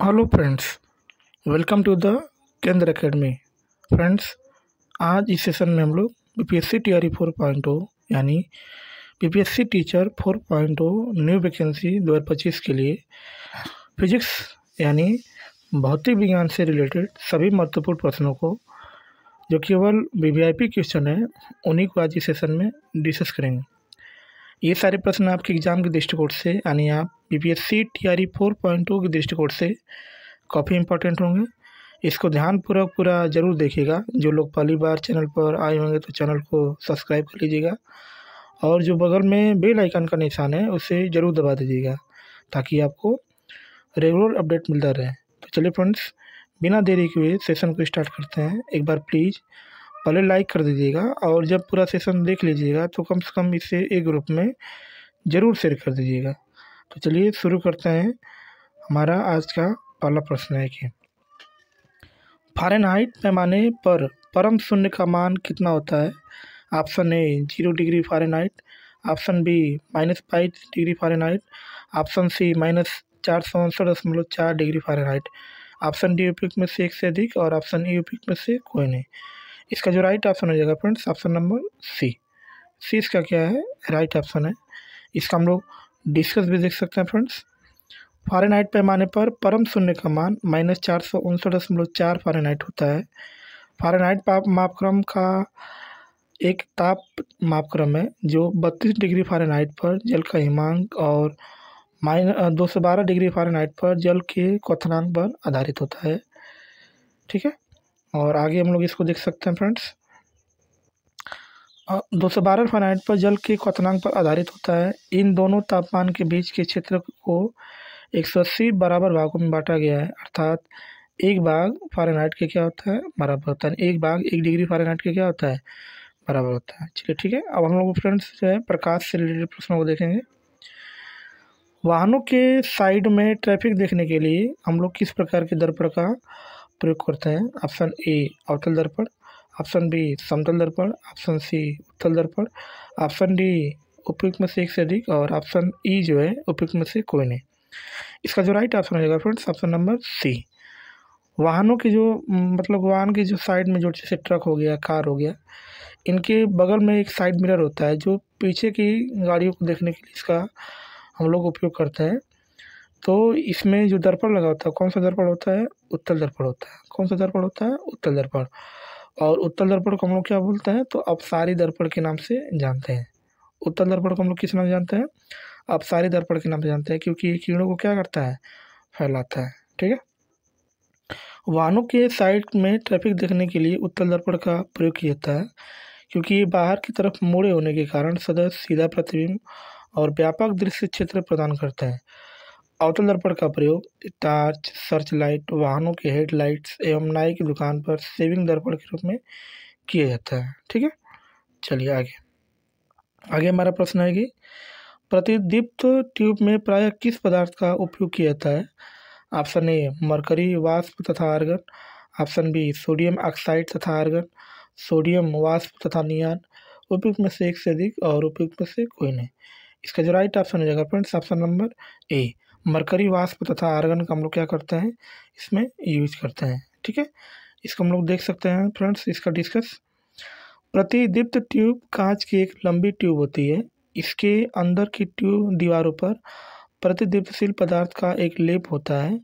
Hello friends, welcome to the Kendra academy. Friends, आज इस session में हम लोग बीपीएससी टीआरई 4.0 यानी बीपीएससी टीचर 4.0 न्यू वैकेंसी 2025 के लिए फिजिक्स यानी भौतिक विज्ञान से रिलेटेड सभी महत्वपूर्ण प्रश्नों को, जो केवल वीवीआईपी क्वेश्चन है, उन्हीं को आज इस सेशन में डिस्कस करेंगे। ये सारे प्रश्न आपके एग्ज़ाम के दृष्टिकोण से यानी आप बीपीएससी टीआरई 4.0 के दृष्टिकोण से काफ़ी इंपॉर्टेंट होंगे। इसको ध्यानपूर्वक पूरा ज़रूर देखिएगा। जो लोग पहली बार चैनल पर आए होंगे तो चैनल को सब्सक्राइब कर लीजिएगा और जो बगल में बेल आइकन का निशान है उसे ज़रूर दबा दीजिएगा ताकि आपको रेगुलर अपडेट मिलता रहे। तो चलिए फ्रेंड्स, बिना देरी के हुए सेशन को स्टार्ट करते हैं। एक बार प्लीज़ पहले लाइक कर दीजिएगा और जब पूरा सेशन देख लीजिएगा तो कम से कम इसे एक ग्रुप में ज़रूर शेयर कर दीजिएगा। तो चलिए शुरू करते हैं। हमारा आज का पहला प्रश्न है कि फ़ारेनहाइट पैमाने पर परम शून्य का मान कितना होता है। Option A 0 degree Fahrenheit, option B -5 degree Fahrenheit, option C -469.4 degree Fahrenheit, option D उपयुक्त में से एक से अधिक और ऑप्शन ई उपयुक्त में से कोई नहीं। इसका जो राइट ऑप्शन हो जाएगा फ्रेंड्स, ऑप्शन नंबर सी इसका क्या है, राइट ऑप्शन है। इसका हम लोग डिस्कस भी देख सकते हैं फ्रेंड्स। फ़ारेनहाइट पैमाने पर परम शून्य का मान -469.4 फ़ारेनहाइट होता है। फ़ारेनहाइट मापक्रम का एक ताप मापक्रम है जो 32 डिग्री फ़ारेनहाइट पर जल का हिमांक और 212 डिग्री फ़ारेनहाइट पर जल के क्वथनांक पर आधारित होता है। ठीक है, और आगे हम लोग इसको देख सकते हैं फ्रेंड्स। 212 फ़ारेनहाइट पर जल के क्वथनांक पर आधारित होता है। इन दोनों तापमान के बीच के क्षेत्र को 180 बराबर भागों में बांटा गया है, अर्थात एक भाग फ़ारेनहाइट के क्या होता है, बराबर होता है। एक भाग 1 डिग्री फ़ारेनहाइट के क्या होता है, बराबर होता है। चलिए ठीक है, अब हम लोग फ्रेंड्स जो है प्रकाश से रिलेटेड प्रश्नों को देखेंगे। वाहनों के साइड में ट्रैफिक देखने के लिए हम लोग किस प्रकार के दर्पण का प्रयोग करते हैं। ऑप्शन ए अवतल दर्पण, ऑप्शन बी समतल दर्पण, ऑप्शन सी उत्तल दर्पण, ऑप्शन डी उपयुक्त में से एक से अधिक और ऑप्शन ई जो है उपयुक्त में से कोई नहीं। इसका जो राइट ऑप्शन हो जाएगा फ्रेंड्स, ऑप्शन नंबर सी। वाहनों की जो मतलब वाहन की जो साइड में जो जैसे ट्रक हो गया, कार हो गया, इनके बगल में एक साइड मिरर होता है जो पीछे की गाड़ियों को देखने के लिए इसका हम लोग उपयोग करते हैं। तो इसमें जो दर्पण लगा होता है, कौन सा दर्पण होता है, उत्तल दर्पण होता है। कौन सा दर्पण होता है, उत्तल दर्पण। और उत्तल दर्पण को हम लोग क्या बोलते हैं, तो अपसारी दर्पण के नाम से जानते हैं। उत्तल दर्पण को हम लोग किस नाम से जानते हैं, अपसारी दर्पण के नाम से जानते हैं, क्योंकि ये किरणों को क्या करता है, फैलाता है। ठीक है, वाहनों के साइड में ट्रैफिक देखने के लिए उत्तल दर्पण का प्रयोग किया जाता है, क्योंकि ये बाहर की तरफ मुड़े होने के कारण सदैव सीधा प्रतिबिंब और व्यापक दृश्य क्षेत्र प्रदान करते हैं। अवतल दर्पण का प्रयोग टॉर्च, सर्च लाइट, वाहनों के हेडलाइट्स एवं नाई की दुकान पर सेविंग दर्पण के रूप में किया जाता है। ठीक है, चलिए आगे हमारा प्रश्न है कि प्रतिदीप्त ट्यूब में प्रायः किस पदार्थ का उपयोग किया जाता है। ऑप्शन ए मरकरी वाष्प तथा argon, option B sodium oxide तथा आर्गन, सोडियम वाष्प तथा नियान, उपयुक्त में से एक से अधिक और उपयुक्त में से कोई नहीं। इसका जो राइट ऑप्शन हो जाएगा friends, option number A mercury वाष्प तथा आर्गन का हम लोग क्या करते हैं, इसमें यूज करते हैं। ठीक है, इसको हम लोग देख सकते हैं फ्रेंड्स, इसका डिस्कस। प्रतिदीप्त ट्यूब कांच की एक लंबी ट्यूब होती है। इसके अंदर की ट्यूब दीवारों पर प्रतिदीप्तशील पदार्थ का एक लेप होता है।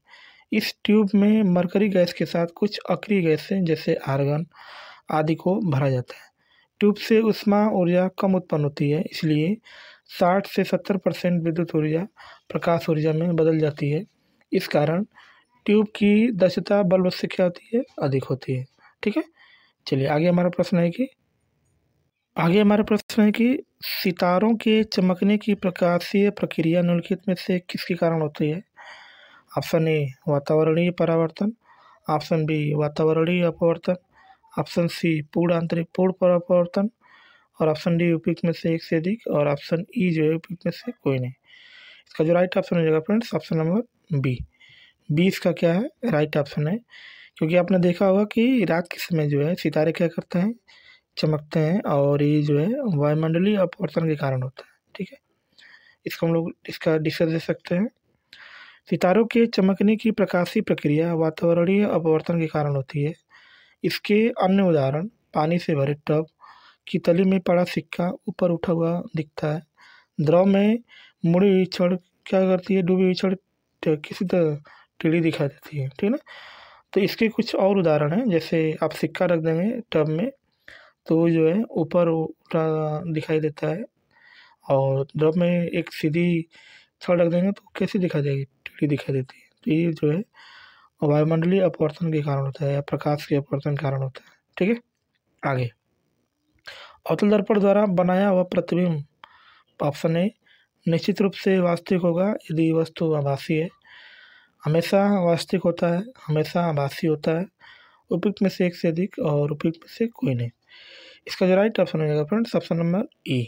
इस ट्यूब में मरकरी गैस के साथ कुछ अक्रिय गैसें जैसे आर्गन आदि को भरा जाता है। ट्यूब से ऊष्मा ऊर्जा कम उत्पन्न होती है, इसलिए 60 से 70% विद्युत ऊर्जा प्रकाश ऊर्जा में बदल जाती है। इस कारण ट्यूब की दक्षता बल्ब से क्या होती है, अधिक होती है। ठीक है, चलिए आगे हमारा प्रश्न है कि सितारों के चमकने की प्रकाशीय प्रक्रिया निम्नलिखित में से किसके कारण होती है। ऑप्शन ए वातावरणीय परावर्तन, ऑप्शन बी वातावरणीय अपवर्तन, ऑप्शन सी पूर्ण परावर्तन और ऑप्शन डी उपयुक्त में से एक से अधिक और ऑप्शन ई जो है उपयुक्त में से कोई नहीं। इसका जो राइट ऑप्शन हो जाएगा फ्रेंड्स, ऑप्शन नंबर बी इसका क्या है, राइट ऑप्शन है। क्योंकि आपने देखा होगा कि रात के समय जो है सितारे क्या करते हैं, चमकते हैं और ये जो है वायुमंडलीय अपवर्तन के कारण होता है। ठीक है, इसको हम लोग इसका डिस्कस दे सकते हैं। सितारों के चमकने की प्रकाशीय प्रक्रिया वातावरणीय अपवर्तन के कारण होती है। इसके अन्य उदाहरण पानी से भरे टब की तली में पड़ा सिक्का ऊपर उठा हुआ दिखता है। द्रव में मुड़ी हुई छड़ क्या करती है, डूबी हुई छड़ किसी तरह टेढ़ी दिखाई देती है, ठीक है ना। तो इसके कुछ और उदाहरण हैं, जैसे आप सिक्का रख देंगे टब में तो वो जो है ऊपर उठा दिखाई देता है, और द्रव में एक सीधी छड़ रख देंगे तो कैसी दिखाई देगी, टेढ़ी दिखाई देती है। तो ये जो है वायुमंडलीय अपवर्तन के कारण होता है या प्रकाश के अपवर्तन के कारण होता है, ठीक है। आगे, अवतल दर्पण द्वारा बनाया हुआ प्रतिबिंब, ऑप्शन ए निश्चित रूप से वास्तविक होगा यदि वस्तु आभासी है, हमेशा वास्तविक होता है, हमेशा आभासी होता है, उपयुक्त में से एक से अधिक और उपयुक्त में से कोई नहीं। इसका जो राइट ऑप्शन हो जाएगा फ्रेंड्स ऑप्शन नंबर ए,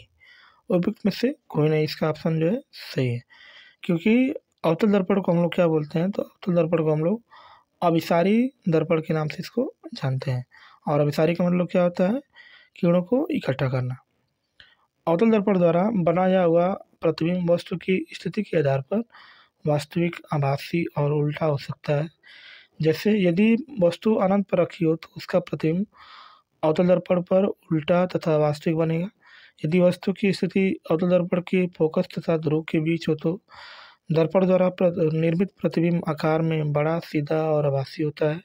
उपयुक्त में से कोई नहीं। इसका ऑप्शन जो है सही है, क्योंकि अवतल दर्पण को हम लोग क्या बोलते हैं, तो अवतल दर्पण को हम लोग अभिसारी दर्पण के नाम से इसको जानते हैं। और अभिसारी का मतलब क्या होता है, किरणों को इकट्ठा करना। अवतल दर्पण द्वारा बनाया हुआ प्रतिबिंब वस्तु की स्थिति के आधार पर वास्तविक, आभासी और उल्टा हो सकता है। जैसे यदि वस्तु अनंत पर रखी हो तो उसका प्रतिबिंब अवतल दर्पण पर उल्टा तथा वास्तविक बनेगा। यदि वस्तु की स्थिति अवतल दर्पण के फोकस तथा ध्रुव के बीच हो तो दर्पण द्वारा निर्मित प्रतिबिंब आकार में बड़ा, सीधा और आभासी होता है।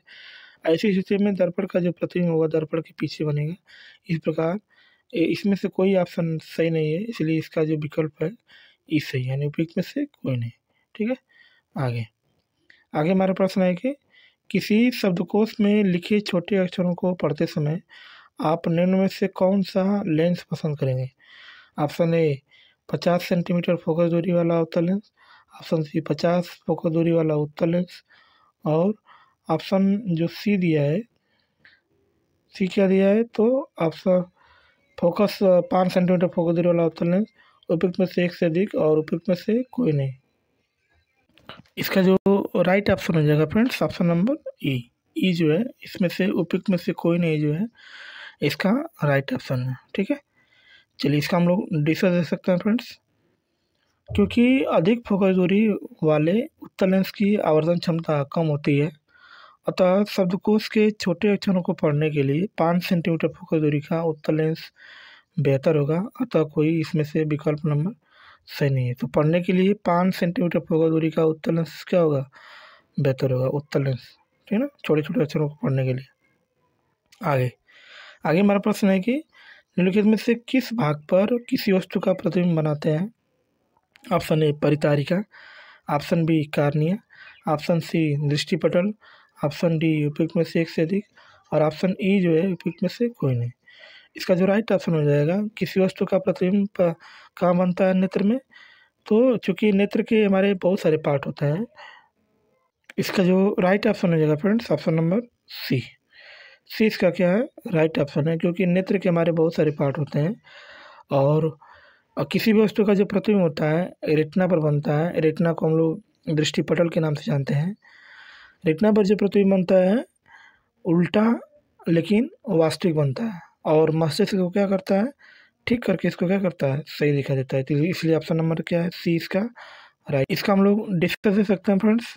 ऐसी स्थिति में दर्पण का जो प्रतिबिंब होगा दर्पण के पीछे बनेगा। इस प्रकार इसमें से कोई ऑप्शन सही नहीं है, इसलिए इसका जो विकल्प है ई सही है, यानी उपयुक्त में से कोई नहीं, ठीक है। आगे आगे हमारा प्रश्न है कि किसी शब्दकोश में लिखे छोटे अक्षरों को पढ़ते समय आप निम्न में से कौन सा लेंस पसंद करेंगे। ऑप्शन ए 50 सेंटीमीटर फोकस दूरी वाला अवतल लेंस, ऑप्शन सी 50 फोकस दूरी वाला उत्तल लेंस, और ऑप्शन जो सी दिया है, सी क्या दिया है, तो ऑप्शन फोकस 5 सेंटीमीटर फोकस दूरी वाला उत्तल लेंस, उपयुक्त में से एक से अधिक और उपयुक्त में से कोई नहीं। इसका जो राइट ऑप्शन हो जाएगा फ्रेंड्स ऑप्शन नंबर ई। ई जो है इसमें से उपयुक्त में से कोई नहीं जो है इसका राइट ऑप्शन है, ठीक है। चलिए इसका हम लोग डिस्कस दे सकते हैं फ्रेंड्स। क्योंकि अधिक फोकस दूरी वाले उत्तल लेंस की आवर्धन क्षमता कम होती है, अतः शब्दकोश के छोटे अक्षरों को पढ़ने के लिए 5 सेंटीमीटर फोकस दूरी का उत्तल लेंस बेहतर होगा। अतः कोई इसमें से विकल्प नंबर सही नहीं है। तो पढ़ने के लिए 5 सेंटीमीटर फोकस दूरी का उत्तल लेंस क्या होगा, बेहतर होगा, उत्तल लेंस, ठीक है ना, छोटे छोटे अक्षरों को पढ़ने के लिए। आगे आगे हमारा प्रश्न है कि निम्नलिखित में से किस भाग पर किसी वस्तु का प्रतिबिंब बनाते हैं। ऑप्शन ए परितारिका, ऑप्शन बी कार्निया, ऑप्शन सी दृष्टिपटल, ऑप्शन डी उपयुक्त में से एक से अधिक, और ऑप्शन ई जो है उपयुक्त में से कोई नहीं। इसका जो राइट ऑप्शन हो जाएगा किसी वस्तु का प्रतिबिंब कहाँ बनता है, नेत्र में। तो चूंकि नेत्र के हमारे बहुत सारे पार्ट होते हैं, इसका जो राइट ऑप्शन हो जाएगा फ्रेंड्स ऑप्शन नंबर सी। सी इसका क्या है, राइट ऑप्शन है, क्योंकि नेत्र के हमारे बहुत सारे पार्ट होते हैं और किसी भी वस्तु का जो प्रतिबिंब होता है रेटिना पर बनता है। रेटिना को हम लोग दृष्टिपटल के नाम से जानते हैं। रेटिना पर जो प्रतिबिंब बनता है उल्टा लेकिन वास्तविक बनता है, और मस्तिष्क को क्या करता है, ठीक करके इसको क्या करता है, सही दिखा देता है। तो इसलिए ऑप्शन नंबर क्या है, सी इसका राइट। इसका हम लोग डिस्कस दे सकते हैं फ्रेंड्स।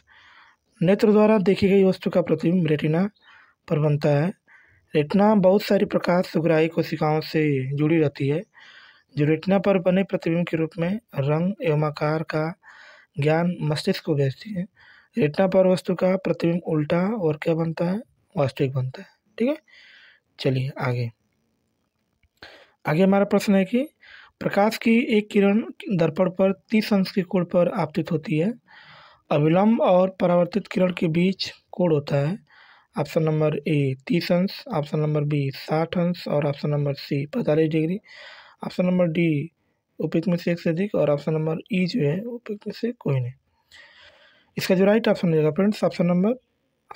नेत्र द्वारा देखी गई वस्तु का प्रतिबिंब रेटिना पर बनता है। रेटिना बहुत सारी प्रकाश सुग्राही कोशिकाओं से जुड़ी रहती है, जो रेटिना पर बने प्रतिबिंब के रूप में रंग एवं आकार का ज्ञान मस्तिष्क को भेजती है। रेटिना पर वस्तु का प्रतिबिंब उल्टा और क्या बनता है, वास्तविक बनता है, ठीक है। चलिए आगे आगे हमारा प्रश्न है कि प्रकाश की एक किरण दर्पण पर 30 अंश के कोण पर आपतित होती है। अविलंब और परावर्तित किरण के बीच कोण होता है। ऑप्शन नंबर ए 30 अंश, ऑप्शन नंबर बी 60 अंश, और option number C 45 degree, option number D उपयुक्त में से एक से अधिक, और ऑप्शन नंबर ई जो है उपयुक्त में से कोई नहीं। इसका जो राइट ऑप्शन हो जाएगा फ्रेंड्स ऑप्शन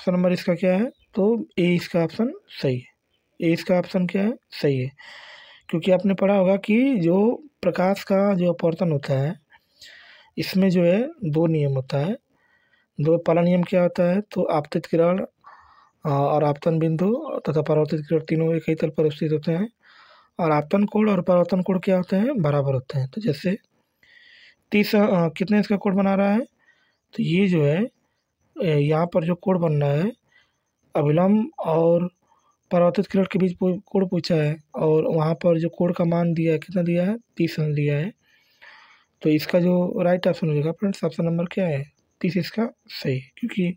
नंबर इसका क्या है, तो ए इसका ऑप्शन सही है। ए इसका ऑप्शन क्या है, सही है, क्योंकि आपने पढ़ा होगा कि जो प्रकाश का जो अपवर्तन होता है इसमें जो है 2 नियम होता है। दो पहला नियम क्या होता है, तो आपतित किरण और आपतन बिंदु तथा परावर्तित किरण तीनों एक ही तल पर स्थित होते हैं, और आपतन कोण और परावर्तन कोण क्या होते हैं, बराबर होते हैं। तो जैसे 30 कितने इसका कोण बना रहा है, तो ये जो है यहाँ पर जो कोण बन रहा है अभिलंब और परावर्तित किरण के बीच कोण पूछा है, और वहाँ पर जो कोण का मान दिया है कितना दिया है 30 अंश दिया है। तो इसका जो राइट ऑप्शन हो जाएगा फ्रेंड्स ऑप्शन नंबर क्या है 30 इसका सही, क्योंकि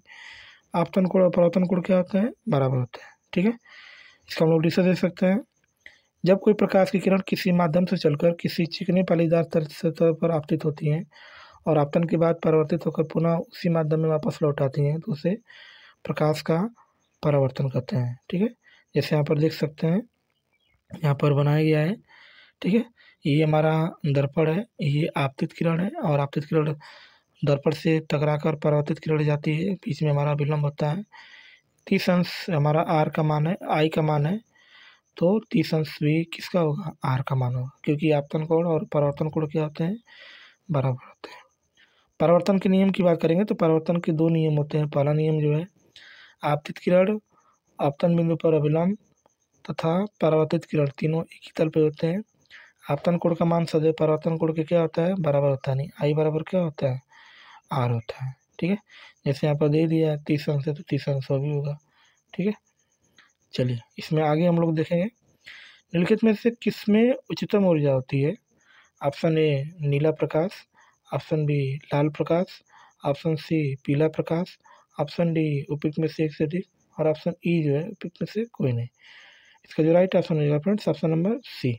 आपतन कोण और परावर्तन कोण क्या होते हैं बराबर होते हैं। ठीक है, इसका हम लोग डिस्कस दे सकते हैं। जब कोई प्रकाश की किरण किसी माध्यम से चलकर किसी चिकनी पालीदार सतह पर आपतित होती हैं और आपतन के बाद परावर्तित होकर पुनः उसी माध्यम में वापस लौट आती हैं तो उसे प्रकाश का परावर्तन कहते हैं। ठीक है, जैसे यहाँ पर देख सकते हैं, यहाँ पर बनाया गया है। ठीक है, ये हमारा दर्पण है, ये आपतित किरण है और आपतित किरण दर्पण से टकराकर परावर्तित किरण जाती है, बीच में हमारा विलंब होता है। 30 अंश हमारा आर का मान है, आई का मान है, तो 30 अंश भी किसका होगा आर का मान होगा, क्योंकि आपतन कोण और परावर्तन कोण क्या होते हैं बराबर होते हैं। परावर्तन के नियम की बात करेंगे तो परावर्तन के 2 नियम होते हैं। पहला नियम जो है आपतित किरण आपतन बिंदु पर अभिलंब तथा परावर्तित किरण तीनों एक ही तल पे होते हैं। आपतन कोण का मान सदैव परावर्तन कोण के क्या होता है बराबर होता है, नहीं आई बराबर क्या होता है आर होता है। ठीक है, जैसे यहाँ पर दे दिया है 30 अंश है तो 30 अंश भी होगा। ठीक है, चलिए इसमें आगे हम लोग देखेंगे निम्नलिखित में से किसमें उच्चतम ऊर्जा होती है। ऑप्शन ए नीला प्रकाश, ऑप्शन बी लाल प्रकाश, ऑप्शन सी पीला प्रकाश, ऑप्शन डी उपयुक्त में से एक से अधिक, और ऑप्शन ई जो है उपयुक्त में से कोई नहीं। इसका जो राइट ऑप्शन हो जाएगा फ्रेंड्स ऑप्शन नंबर सी,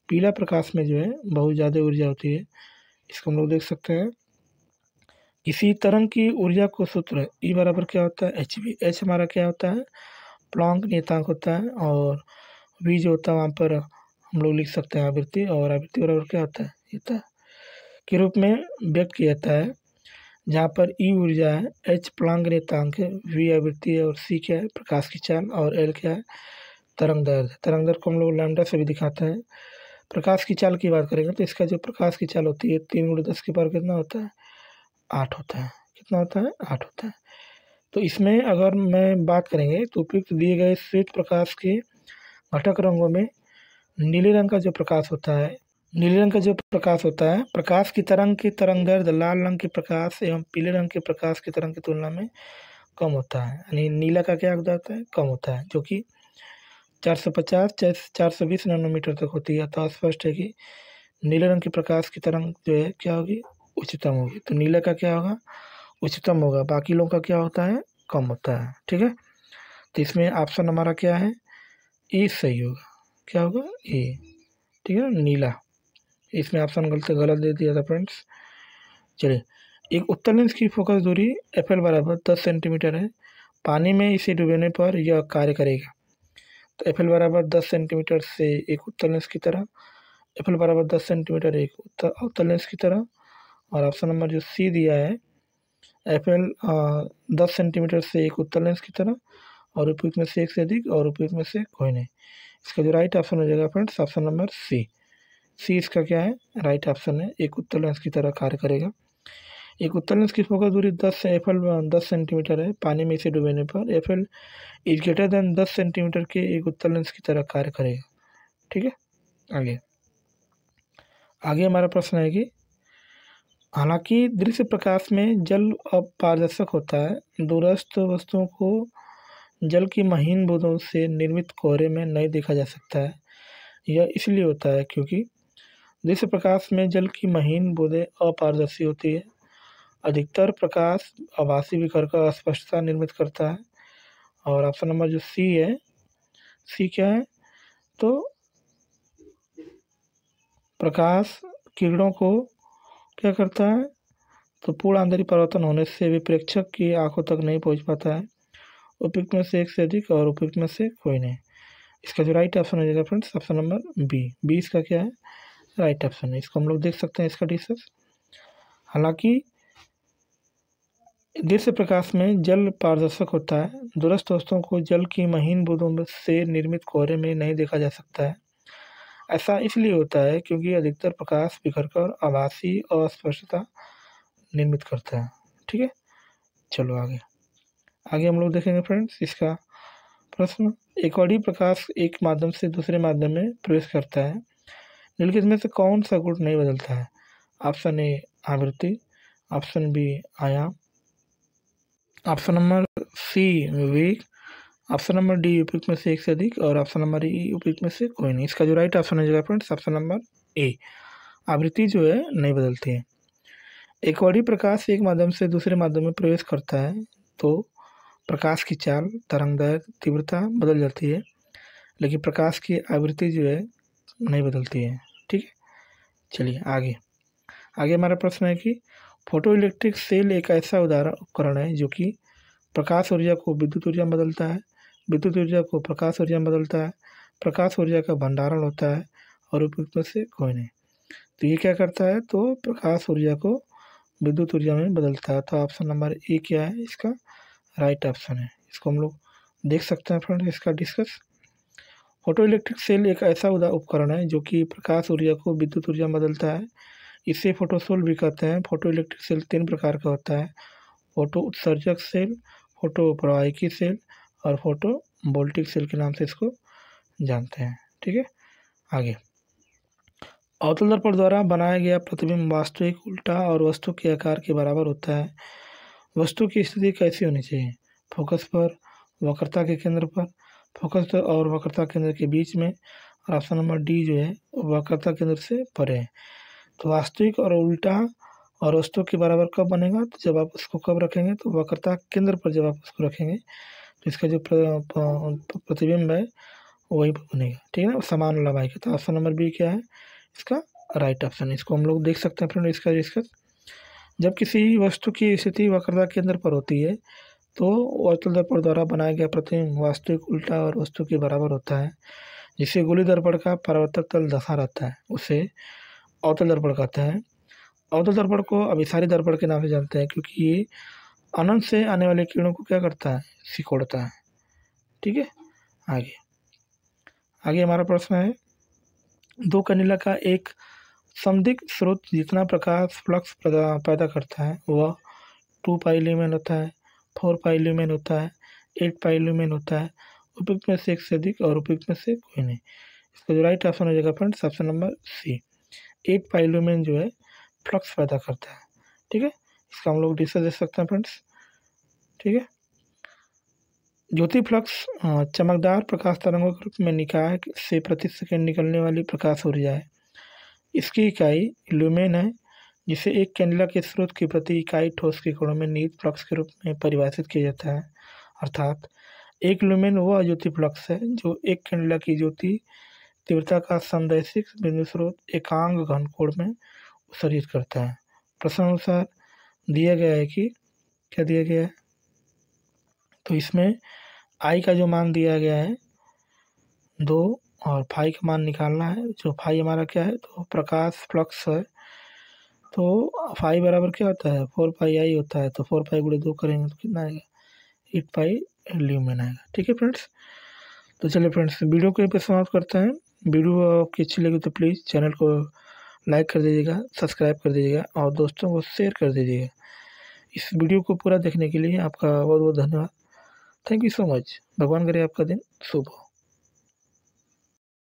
पीला प्रकाश में जो है बहुत ज़्यादा ऊर्जा होती है। इसको हम लोग देख सकते हैं। किसी तरंग की ऊर्जा को सूत्र ई बराबर क्या होता है एच वी, एच हमारा क्या होता है प्लॉन्क नियतांक होता है, और वी जो होता है वहाँ पर हम लोग लिख सकते हैं आवृत्ति, और आवृत्ति बराबर क्या होता है ईता के रूप में व्यक्त किया जाता है, जहाँ पर ई ऊर्जा है, एच प्लॉन्क नियतांक है, वी आवृत्ति है, और सी क्या है प्रकाश की चाल, और एल क्या है तरंग दैर्ध्य। तरंग दैर्ध्य को हम लोग लैम्डा से भी दिखाते हैं। प्रकाश की चाल की बात करेंगे तो इसका जो प्रकाश की चाल होती है 3 × 10 के पावर कितना होता है 8 होता है। कितना होता है 8 होता है। तो इसमें अगर मैं बात करेंगे तो उपयुक्त दिए गए श्वेत प्रकाश के घटक रंगों में नीले रंग का जो प्रकाश होता है, नीले रंग का जो प्रकाश होता है प्रकाश की तरंग दैर्ध्य लाल रंग के प्रकाश एवं पीले रंग के प्रकाश की तरंग की तुलना में कम होता है, यानी नीला का क्या होता है कम होता है, जो कि 450 420 नैनोमीटर तक होती है। तो स्पष्ट है कि नीले रंग के प्रकाश की तरंग जो है क्या होगी उच्चतम होगी। तो नीले का क्या होगा उच्चतम होगा, बाकी लोगों का क्या होता है कम होता है। ठीक है, तो इसमें ऑप्शन हमारा क्या है ए सही होगा। क्या होगा ए, ठीक है ना नीला। इसमें ऑप्शन गलत दे दिया था फ्रेंड्स। चलिए, एक उत्तल लेंस की फोकस दूरी एफ एल बराबर 10 सेंटीमीटर है, पानी में इसे डुबोने पर यह कार्य करेगा। तो एफ एल बराबर 10 सेंटीमीटर से एक उत्तल लेंस की तरह, एफ एल बराबर 10 सेंटीमीटर एक उत्तल लेंस की तरह, और ऑप्शन नंबर जो सी दिया है एफ एल 10 सेंटीमीटर से एक उत्तल लेंस की तरह, और उपयुक्त में से एक से अधिक, और उपयुक्त में से कोई नहीं। इसका जो राइट ऑप्शन हो जाएगा फ्रेंड्स ऑप्शन नंबर सी, सी इसका क्या है राइट ऑप्शन है, एक उत्तल लेंस की तरह कार्य करेगा। एक उत्तल लेंस की फोकस दूरी 10 एफ एल 10 सेंटीमीटर है, पानी में इसे डुबोने पर F L is greater than 10 centimetre के एक उत्तल लेंस की तरह कार्य करेगा। ठीक है, आगे हमारा प्रश्न है कि हालांकि दृश्य प्रकाश में जल अपारदर्शक होता है, दूरस्थ वस्तुओं को जल की महीन बूंदों से निर्मित कोहरे में नहीं देखा जा सकता है। यह इसलिए होता है क्योंकि दृश्य प्रकाश में जल की महीन बूंदें अपारदर्शी होती है। अधिकतर प्रकाश आभासी विखर का अस्पष्टता निर्मित करता है। और ऑप्शन नंबर जो सी है, सी क्या है तो प्रकाश किरणों को क्या करता है तो पूर्ण आंतरिक परावर्तन होने से भी प्रेक्षक की आंखों तक नहीं पहुंच पाता है। उपयुक्त में से एक से अधिक, और उपयुक्त में से कोई नहीं। इसका जो राइट ऑप्शन हो जाएगा friends option number B, B इसका क्या है राइट ऑप्शन है। इसको हम लोग देख सकते हैं इसका डिस्कस। हालांकि दृश्य प्रकाश में जल पारदर्शक होता है, दूरस्थ वस्तुओं को जल की महीन बूंदों से निर्मित कोहरे में नहीं देखा जा सकता है। ऐसा इसलिए होता है क्योंकि अधिकतर प्रकाश बिखरकर आभासी अस्पष्टता निर्मित करता है। ठीक है, चलो आगे हम लोग देखेंगे फ्रेंड्स इसका प्रश्न। एक और ही प्रकाश एक माध्यम से दूसरे माध्यम में प्रवेश करता है, निम्नलिखित में से कौन सा गुण नहीं बदलता है। ऑप्शन ए आवृत्ति, ऑप्शन बी आयाम, ऑप्शन नंबर सी विवेक, ऑप्शन नंबर डी उपयुक्त में से एक से अधिक, और ऑप्शन नंबर ई उपयुक्त में से कोई नहीं। इसका जो राइट ऑप्शन हो जाएगा फ्रेंड्स ऑप्शन नंबर ए, आवृत्ति जो है नहीं बदलती है। एक कौड़ी प्रकाश एक माध्यम से दूसरे माध्यम में प्रवेश करता है तो प्रकाश की चाल, तरंगदैर्घ्य, तीव्रता बदल जाती है, लेकिन प्रकाश की आवृत्ति जो है नहीं बदलती है। ठीक है, चलिए आगे। आगे हमारा प्रश्न है कि फोटो इलेक्ट्रिक सेल एक ऐसा उपकरण है जो कि प्रकाश ऊर्जा को विद्युत ऊर्जा में बदलता है, विद्युत ऊर्जा को प्रकाश ऊर्जा में बदलता है, प्रकाश ऊर्जा का भंडारण होता है, और उपयुक्त में से कोई नहीं। तो ये क्या करता है, तो प्रकाश ऊर्जा को विद्युत ऊर्जा में बदलता है। तो ऑप्शन नंबर ए क्या है, इसका राइट ऑप्शन है। इसको हम लोग देख सकते हैं फ्रेंड्स, इसका डिस्कस। फोटो इलेक्ट्रिक सेल एक ऐसा उपकरण है जो कि प्रकाश ऊर्जा को विद्युत ऊर्जा में बदलता है। इसे फोटोसेल भी कहते हैं। फोटो इलेक्ट्रिक सेल 3 प्रकार का होता है, फोटो उत्सर्जक सेल, फोटो प्रवाहिकी सेल और फोटो वोल्टिक सेल के नाम से इसको जानते हैं। ठीक है, आगे। अवतल दर्पण द्वारा बनाया गया प्रतिबिंब वास्तविक, उल्टा और वस्तु के आकार के बराबर होता है। वस्तु की स्थिति कैसी होनी चाहिए, फोकस पर, वक्रता के केंद्र पर, फोकस और वक्रता केंद्र के बीच में, और ऑप्शन नंबर डी जो है वक्रता केंद्र से परे है। तो वास्तविक और उल्टा और वस्तु के बराबर कब बनेगा, तो जब आप उसको कब रखेंगे, तो वक्रता केंद्र पर जब आप उसको रखेंगे तो इसका जो प्रतिबिंब है वही बनेगा। ठीक है ना, समान लंबाई का। तो ऑप्शन नंबर बी क्या है, इसका राइट ऑप्शन है। इसको हम लोग देख सकते हैं फ्रेंड, इसका डिस्कस। जब किसी वस्तु की स्थिति वक्रता केंद्र पर होती है तो अवतल दर्पण द्वारा बनाया गया प्रतिबिंब वास्तविक, उल्टा और वस्तु के बराबर होता है। जिसे गोली दर्पण का परावर्तक तल धंसा रहता है उसे अवतल दर्पण कहते हैं। अवतल दर्पण को अभिसारी दर्पण के नाम से जानते हैं क्योंकि ये अनंत से आने वाले किरणों को क्या करता है, सिकोड़ता है। ठीक है, आगे। आगे हमारा प्रश्न है, दो कनिला का एक समदिग्ध स्रोत जितना प्रकाश फ्लक्स पैदा करता है वह 2 पाई ल्यूमेन होता है, 4 पाई ल्यूमेन होता है, 8 पाई ल्यूमेन होता है, उपयुक्त में से एक से अधिक और उपयुक्त में से कोई नहीं। इसका जो राइट ऑप्शन हो जाएगा फ्रेंड्स ऑप्शन नंबर सी, 8 पाई ल्यूमेन जो है फ्लक्स पैदा करता है। ठीक है, इसका हम लोग डिस्कस देख सकते हैं फ्रेंड्स। ठीक है, ज्योति फ्लक्स चमकदार प्रकाश तरंगों के रूप में निकाय से प्रति सेकंड निकलने वाली प्रकाश ऊर्जा है। इसकी इकाई ल्यूमेन है, जिसे एक कैंडेला के स्रोत की प्रति इकाई ठोस के कोणों में निहित फ्लक्स के रूप में परिभाषित किया जाता है। अर्थात एक ल्यूमेन वह ज्योति फ्लक्स है जो एक कैंडेला की ज्योति तीव्रता का संदैशिक बिंदु स्रोत एकांक घनकोण में उत्सर्जित करता है। प्रश्न अनुसार दिया गया है कि क्या दिया गया है, तो इसमें आई का जो मान दिया गया है 2 और फाई का मान निकालना है। जो फाई हमारा क्या है, तो प्रकाश फ्लक्स है, तो फाई बराबर क्या होता है 4 पाई आई होता है। तो 4 पाई गुणे 2 करेंगे तो कितना आएगा, 8 पाई ल्यूमेन आएगा। ठीक है फ्रेंड्स, तो चलिए फ्रेंड्स वीडियो को यहीं पर समाप्त करते हैं। वीडियो आपकी अच्छी लगी तो प्लीज़ चैनल को लाइक कर दीजिएगा, सब्सक्राइब कर दीजिएगा और दोस्तों को शेयर कर दीजिएगा। इस वीडियो को पूरा देखने के लिए आपका बहुत बहुत धन्यवाद। Thank you so much. भगवान करे आपका दिन शुभ हो।